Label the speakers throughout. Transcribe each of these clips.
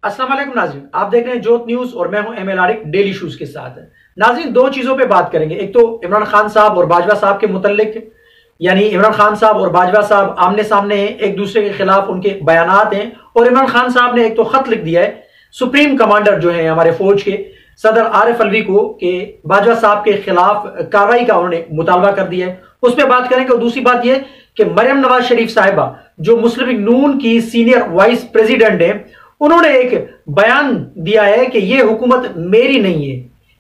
Speaker 1: अस्सलाम वालेकुम नाज़रीन, आप देख रहे हैं जोत न्यूज और मैं हूं एमएल आरिक डेली शूज के साथ। नाज़रीन, दो चीजों पे बात करेंगे। एक तो इमरान खान साहब और बाजवा साहब के मुतल्लिक, यानी इमरान खान साहब और बाजवा साहब आमने सामने हैं, एक दूसरे के खिलाफ उनके बयानात हैं। और इमरान खान साहब ने एक तो खत लिख दिया है सुप्रीम कमांडर जो है हमारे फौज के सदर आरिफ अलवी को कि बाजवा साहब के खिलाफ कार्रवाई का उन्होंने मुतालबा कर दिया है। उस पर बात करेंगे। और दूसरी बात यह कि मरियम नवाज शरीफ साहिबा जो मुस्लिम लीग नून की सीनियर वाइस प्रेसिडेंट है, उन्होंने एक बयान दिया है कि यह हुकूमत मेरी नहीं है,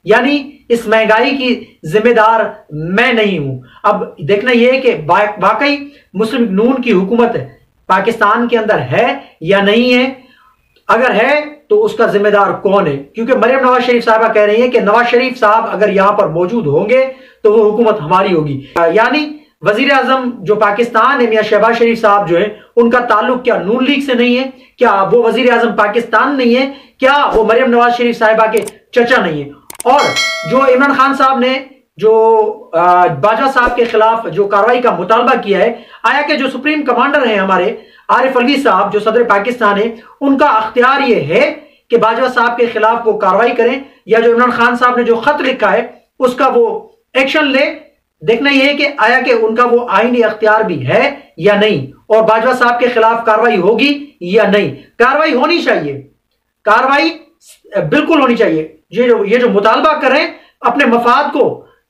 Speaker 1: यानी इस महंगाई की जिम्मेदार मैं नहीं हूं। अब देखना यह है कि वाकई मुस्लिम लीग नून की हुकूमत पाकिस्तान के अंदर है या नहीं है। अगर है तो उसका जिम्मेदार कौन है, क्योंकि मरियम नवाज शरीफ साहबा कह रही है कि नवाज शरीफ साहब अगर यहां पर मौजूद होंगे तो वो हुकूमत हमारी होगी। यानी वजीर आजम जो पाकिस्तान है मियां शहबाज शरीफ साहब जो है, उनका ताल्लुक क्या नून लीग से नहीं है? क्या वो वजीर आजम पाकिस्तान नहीं है? क्या वो मरियम नवाज शरीफ साहिबा के चचा नहीं है? और जो इमरान खान साहब ने जो बाजवा साहब के खिलाफ जो कार्रवाई का मुतालबा किया है, आया कि जो सुप्रीम कमांडर हैं हमारे आरिफ अलवी साहब जो सदर पाकिस्तान है, उनका अख्तियार ये है कि बाजवा साहब के खिलाफ वो कार्रवाई करें, या जो इमरान खान साहब ने जो खत लिखा है उसका वो एक्शन ले। देखना यह है कि आया कि उनका वो आईनी अख्तियार भी है या नहीं, और बाजवा साहब के खिलाफ कार्रवाई होगी या नहीं। कार्रवाई होनी चाहिए, कार्रवाई बिल्कुल होनी चाहिए। ये जो मुतालबा करें अपने मफाद को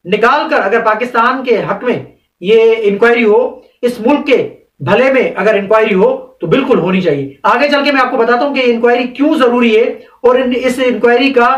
Speaker 1: निकाल कर, अगर पाकिस्तान के हक में ये इंक्वायरी हो, इस मुल्क के भले में अगर इंक्वायरी हो तो बिल्कुल होनी चाहिए। आगे चल के मैं आपको बताता हूं कि इंक्वायरी क्यों जरूरी है और इस इंक्वायरी का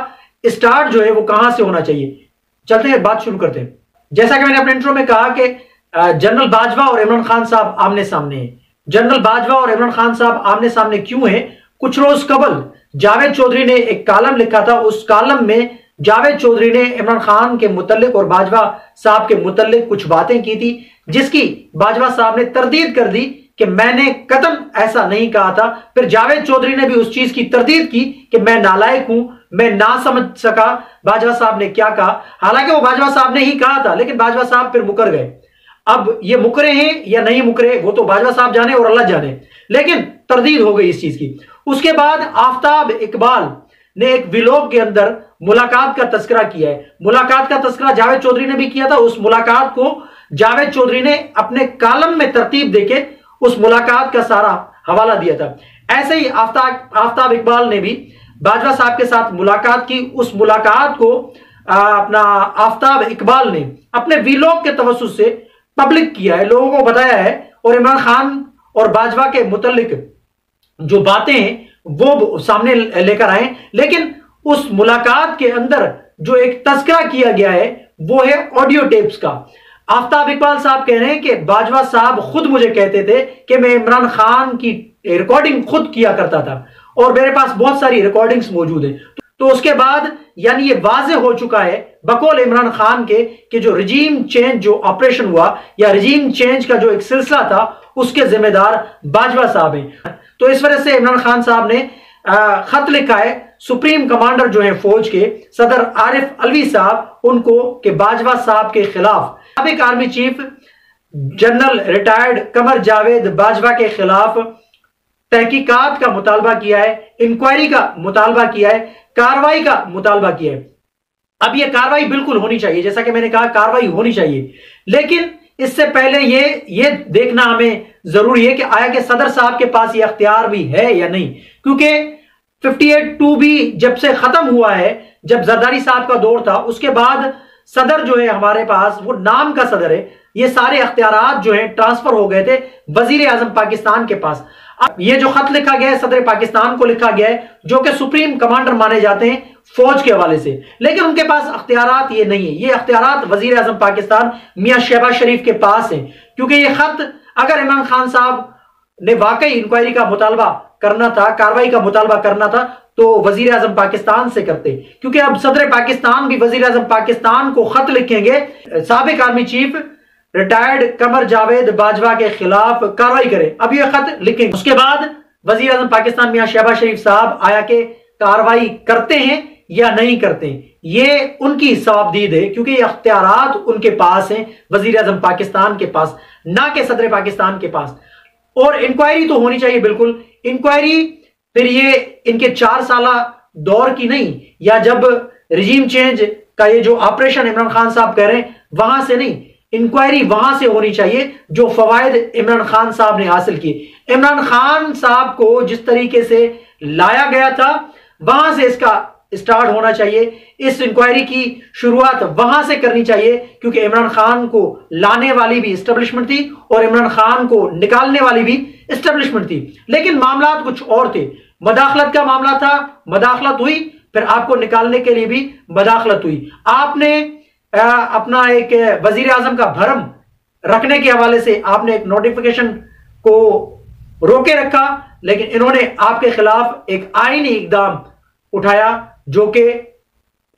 Speaker 1: स्टार्ट जो है वो कहां से होना चाहिए। चलते हैं, बात शुरू करते हैं। जैसा कि मैंने अपने इंट्रो में कहा कि जनरल बाजवा और इमरान खान साहब आमने सामने हैं। जनरल बाजवा और इमरान खान साहब आमने सामने क्यों हैं? कुछ रोज कबल जावेद चौधरी ने एक कॉलम लिखा था। उस कॉलम में जावेद चौधरी ने इमरान खान के मुतल्लिक और बाजवा साहब के मुतल्लिक कुछ बातें की थी, जिसकी बाजवा साहब ने तरदीद कर दी कि मैंने कतन ऐसा नहीं कहा था। फिर जावेद चौधरी ने भी उस चीज की तरदीद की कि मैं नालायक हूं, मैं ना समझ सका बाजवा साहब ने क्या कहा। हालांकि वो बाजवा साहब ने ही कहा था, लेकिन बाजवा साहब फिर मुकर गए। अब ये मुकरे हैं या नहीं मुकरे वो तो बाजवा साहब जाने और अल्लाह जाने, लेकिन तरदीद हो गई इस चीज की। उसके बाद आफ्ताब इकबाल ने एक व्लॉग के अंदर मुलाकात का तस्करा किया है। मुलाकात का तस्करा जावेद चौधरी ने भी किया था। उस मुलाकात को जावेद चौधरी ने अपने कॉलम में तरतीब देके उस मुलाकात का सारा हवाला दिया था। ऐसे ही आफ्ताब इकबाल ने भी बाजवा साहब के साथ मुलाकात की। उस मुलाकात को अपना आफ्ताब इकबाल ने अपने व्लॉग के तवज्जुह से पब्लिक किया है, लोगों को बताया है, और इमरान खान और बाजवा के मुतल्लिक जो बातें हैं वो सामने लेकर आए। लेकिन उस मुलाकात के अंदर जो एक तस्करा किया गया है वो है ऑडियो टेप्स का। आफ्ताब इकबाल साहब कह रहे हैं कि बाजवा साहब खुद मुझे कहते थे कि मैं इमरान खान की रिकॉर्डिंग खुद किया करता था और मेरे पास बहुत सारी रिकॉर्डिंग्स मौजूद है। तो उसके बाद यानी ये वाजे हो चुका है बकौल इमरान खान के कि जो रिजीम चेंज जो ऑपरेशन हुआ या रिजीम चेंज का जो एक सिलसिला था उसके जिम्मेदार बाजवा साहब हैं। तो इस वजह से इमरान खान साहब ने खत लिखा है सुप्रीम कमांडर जो है फौज के सदर आरिफ अलवी साहब उनको कि बाजवा साहब के खिलाफ साबिक army chief general retired Qamar Javed Bajwa के खिलाफ तहकीकात का मुतालबा किया है, इंक्वायरी का मुतालबा किया है, कार्रवाई का मुतालबा किया है। अब यह कार्रवाई बिल्कुल होनी चाहिए, जैसा कि मैंने कहा कार्रवाई होनी चाहिए, लेकिन इससे पहले ये देखना हमें जरूरी है कि आया कि सदर साहब के पास ये अख्तियार भी है या नहीं। क्योंकि 58-2 भी जब से खत्म हुआ है, जब जरदारी साहब का दौर था, उसके बाद सदर जो है हमारे पास वो नाम का सदर है, ये सारे अख्तियारात जो है ट्रांसफर हो गए थे वजीर आजम पाकिस्तान के पास। अब ये जो खत लिखा गया है सदर पाकिस्तान को लिखा गया है, जो कि सुप्रीम कमांडर माने जाते हैं फौज के हवाले से, लेकिन उनके पास अख्तियारात ये नहीं है। ये अख्तियारात वजीर आजम पाकिस्तान मियां शहबाज शरीफ के पास है। क्योंकि ये खत अगर इमरान खान साहब ने वाकई इंक्वायरी का मुतालबा करना था, कार्रवाई का मुतालबा करना था, तो वजीर आजम पाकिस्तान से करते। क्योंकि अब सदर पाकिस्तान भी वजीर आजम पाकिस्तान को खत लिखेंगे साबिक army chief retired Qamar Javed Bajwa के खिलाफ कार्रवाई करें। अब ये खत लिखेंगे, उसके बाद वजीर आजम पाकिस्तान मियां शहबाज शरीफ साहब आया के कार्रवाई करते हैं या नहीं करते हैं, ये उनकी सवाबदीद है। क्योंकि ये अख्तियारात उनके पास हैं, वजीर आजम पाकिस्तान के पास, ना कि सदर पाकिस्तान के पास। और इंक्वायरी तो होनी चाहिए बिल्कुल। इंक्वायरी फिर ये इनके 4 साला दौर की नहीं, या जब रिजीम चेंज का ये जो ऑपरेशन इमरान खान साहब कह रहे हैं वहां से नहीं, इंक्वायरी वहां से होनी चाहिए जो फवायद इमरान खान साहब ने हासिल किए। इमरान खान साहब को जिस तरीके से लाया गया था वहां से इसका स्टार्ट होना चाहिए। इस इंक्वायरी की शुरुआत वहां से करनी चाहिए, क्योंकि इमरान खान को लाने वाली भी एस्टेब्लिशमेंट थी और इमरान खान को निकालने वाली भी एस्टेब्लिशमेंट थी। लेकिन मामला कुछ और थे। मदाखलत का मामला था, मदाखलत हुई, फिर आपको निकालने के लिए भी मदाखलत हुई। आपने अपना एक वजीर आजम का भरम रखने के हवाले से आपने एक नोटिफिकेशन को रोके रखा, लेकिन इन्होंने आपके खिलाफ एक आईनी इकदाम उठाया, जो कि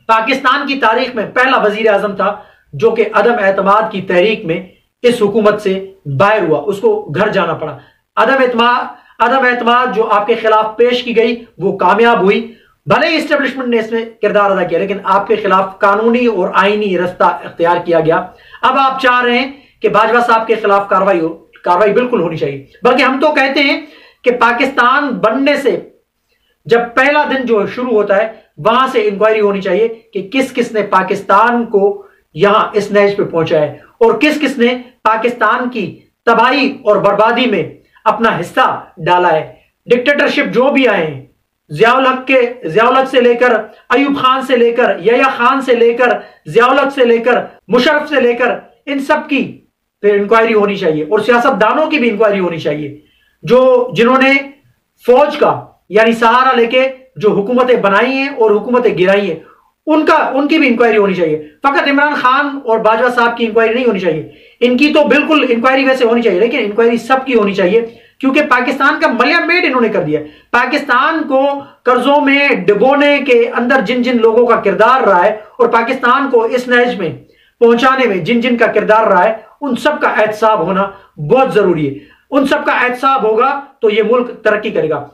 Speaker 1: पाकिस्तान की तारीख में पहला वजीर आजम था जो कि अदम एतमाद की तहरीक में इस हुकूमत से बाहर हुआ, उसको घर जाना पड़ा। अदम एतमाद जो आपके खिलाफ पेश की गई वो कामयाब हुई। भले ही एस्टेब्लिशमेंट ने इसमें किरदार अदा किया, लेकिन आपके खिलाफ कानूनी और आईनी रास्ता इख्तियार किया गया। अब आप चाह रहे हैं कि बाजवा साहब के खिलाफ कार्रवाई बिल्कुल होनी चाहिए, बल्कि हम तो कहते हैं कि पाकिस्तान बनने से जब पहला दिन जो शुरू होता है वहां से इंक्वायरी होनी चाहिए कि किस किस ने पाकिस्तान को यहां इस नहज पे पहुंचा है और किस किस ने पाकिस्तान की तबाही और बर्बादी में अपना हिस्सा डाला है। डिक्टेटरशिप जो भी आए हैं, जियाउल हक से लेकर अयूब खान से लेकर यहया खान से लेकर जियाउल हक से लेकर मुशर्रफ से लेकर, इन सब की फिर इंक्वायरी होनी चाहिए और सियासतदानों की भी इंक्वायरी होनी चाहिए, जो जिन्होंने फौज का यानी सहारा लेके जो हुकूमतें बनाई हैं और हुकूमतें गिराई हैं, उनकी भी इंक्वायरी होनी चाहिए। फकत इमरान खान और बाजवा साहब की इंक्वायरी नहीं होनी चाहिए। इनकी तो बिल्कुल इंक्वायरी वैसे होनी चाहिए, लेकिन इंक्वायरी सबकी होनी चाहिए, क्योंकि पाकिस्तान का मलिया मेड इन्होंने कर दिया। पाकिस्तान को कर्जों में डुबोने के अंदर जिन जिन लोगों का किरदार रहा है और पाकिस्तान को इस नहज में पहुंचाने में जिन जिन का किरदार रहा है, उन सब का एहतसाब होना बहुत जरूरी है। उन सब का एहतसाब होगा तो यह मुल्क तरक्की करेगा।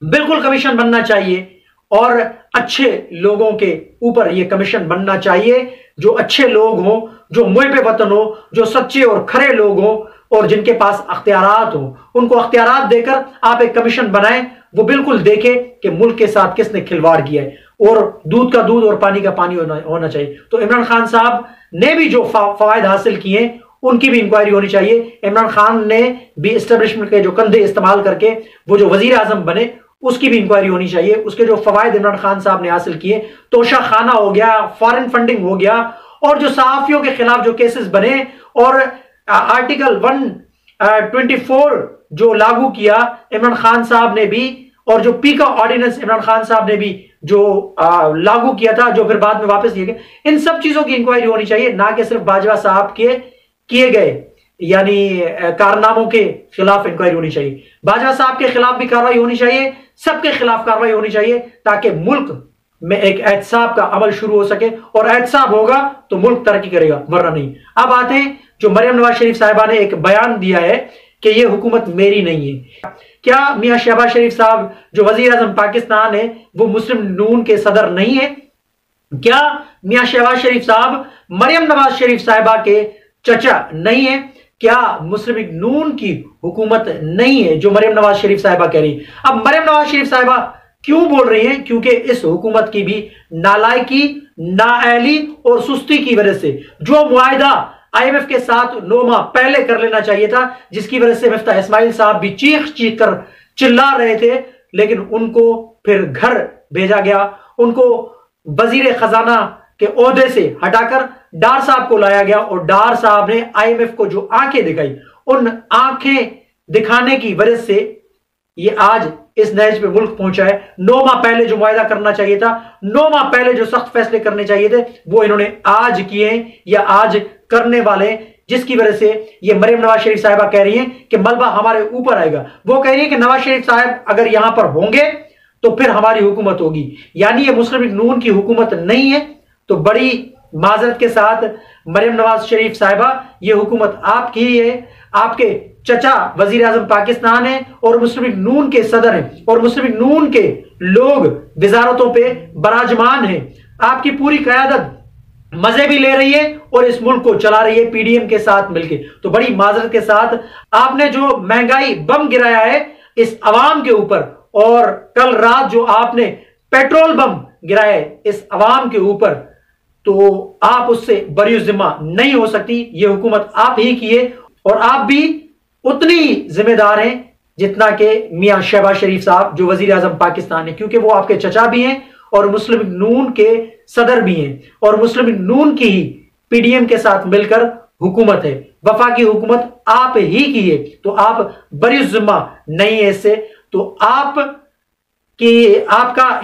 Speaker 1: बिल्कुल कमीशन बनना चाहिए और अच्छे लोगों के ऊपर यह कमीशन बनना चाहिए, जो अच्छे लोग हों, जो मुहिब वतन हो, जो सच्चे और खरे लोग हों और जिनके पास अख्तियारात हो। उनको अख्तियारात देकर आप एक कमीशन बनाएं, वो बिल्कुल देखे कि मुल्क के साथ किसने खिलवाड़ किया है, और दूध का दूध और पानी का पानी होना चाहिए। तो इमरान खान साहब ने भी जो फवायद हासिल किए उनकी भी इंक्वायरी होनी चाहिए। इमरान खान ने भी एस्टेब्लिशमेंट के जो कंधे इस्तेमाल करके वो जो वजीर आजम बने, उसकी भी इंक्वायरी होनी चाहिए। उसके जो फवायद इमरान खान साहब ने हासिल किए, तोशा खाना हो गया, फॉरेन फंडिंग हो गया, और जो सहाफियों के खिलाफ जो केसेस बने और आर्टिकल 124 जो लागू किया इमरान खान साहब ने भी, और जो पीका ऑर्डिनेंस इमरान खान साहब ने भी जो लागू किया था, जो फिर बाद में वापस लिए गए, इन सब चीजों की इंक्वायरी होनी चाहिए, ना कि सिर्फ बाजवा साहब के किए गए यानी कारनामों के खिलाफ इंक्वायरी होनी चाहिए। बाजवा साहब के खिलाफ भी कार्रवाई होनी चाहिए, सबके खिलाफ कार्रवाई होनी चाहिए, ताकि मुल्क में एक एहतसाब का अमल शुरू हो सके, और एहतसाब होगा तो मुल्क तरक्की करेगा, वरना नहीं। अब आते हैं जो मरियम नवाज शरीफ साहिबा ने एक बयान दिया है कि यह हुकूमत मेरी नहीं है। क्या मियां शहबाज शरीफ साहब जो वजीर आजम पाकिस्तान है वो मुस्लिम नून के सदर नहीं है? क्या मियां शहबाज शरीफ साहब मरियम नवाज शरीफ साहिबा के चचा नहीं है? क्या मुस्लिम लीग नून की हुकूमत नहीं है जो मरियम नवाज शरीफ साहिबा कह रही है? अब मरियम नवाज शरीफ साहिबा क्यों बोल रही हैं? क्योंकि इस हुकूमत की भी नालायकी, नाअहली और सुस्ती की वजह से जो मुआहिदा IMF के साथ 9 माह पहले कर लेना चाहिए था, जिसकी वजह से मिफ्ता इस्माइल साहब भी चीख चीख कर चिल्ला रहे थे, लेकिन उनको फिर घर भेजा गया, उनको वजीर खजाना के ओहदे से हटाकर डार साहब को लाया गया, और डार साहब ने IMF को जो आंखें दिखाई, उन आंखें दिखाने की वजह से ये आज इस नहज पे मुल्क पहुंचा है। 9 माह पहले जो मुआहिदा करना चाहिए था, 9 माह पहले जो सख्त फैसले करने चाहिए थे, वो इन्होंने आज किए या आज करने वाले, जिसकी वजह से ये मरियम नवाज शरीफ साहिबा कह रही हैं कि मलबा हमारे ऊपर आएगा। वो कह रही है कि नवाज शरीफ साहब अगर यहां पर होंगे तो फिर हमारी हुकूमत होगी, यानी ये मुस्लिम लीग नून की हुकूमत नहीं है। तो बड़ी माजरत के साथ मरियम नवाज शरीफ साहिबा, ये हुकूमत आपकी ही है, आपके चचा वजीर आजम पाकिस्तान है और मुस्लिम लीग नून के सदर हैं, और मुस्लिम लीग नून के लोग वजारतों पे बराजमान हैं। आपकी पूरी क़यादत मजे भी ले रही है और इस मुल्क को चला रही है PDM के साथ मिलके। तो बड़ी माजरत के साथ आपने जो महंगाई बम गिराया है इस अवाम के ऊपर, और कल रात जो आपने पेट्रोल बम गिराए इस अवाम के ऊपर, तो आप उससे बरी जिम्मा नहीं हो सकती। ये हुकूमत आप ही की है और आप भी उतनी जिम्मेदार हैं जितना कि मियां शहबाज शरीफ साहब जो वजीर आजम पाकिस्तान है, क्योंकि वो आपके चचा भी हैं और मुस्लिम नून के सदर भी हैं और मुस्लिम नून की ही पीडीएम के साथ मिलकर हुकूमत है, वफाकी हुकूमत आप ही की है, तो आप बरी जिम्मा नहीं है इससे। तो आपका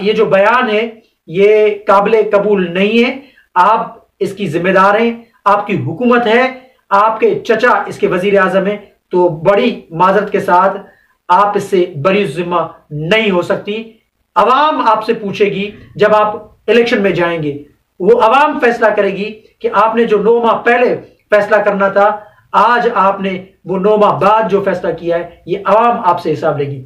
Speaker 1: ये जो बयान है ये काबिल कबूल नहीं है। आप इसकी जिम्मेदार हैं, आपकी हुकूमत है, आपके चचा इसके वजीर आजम है, तो बड़ी माजरत के साथ आप इससे बरी जिम्मा नहीं हो सकती। अवाम आपसे पूछेगी जब आप इलेक्शन में जाएंगे, वो अवाम फैसला करेगी कि आपने जो 9 माह पहले फैसला करना था, आज आपने वो 9 माह बाद जो फैसला किया है, ये अवाम आपसे हिसाब लेगी।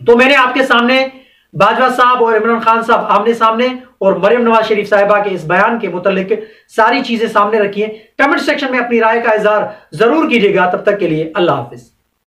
Speaker 1: तो मैंने आपके सामने बाजवा साहब और इमरान खान साहब आमने सामने और मरियम नवाज शरीफ साहिबा के इस बयान के मुतालिक सारी चीजें सामने रखी हैं। कमेंट सेक्शन में अपनी राय का इजहार जरूर कीजिएगा। तब तक के लिए अल्लाह हाफिज।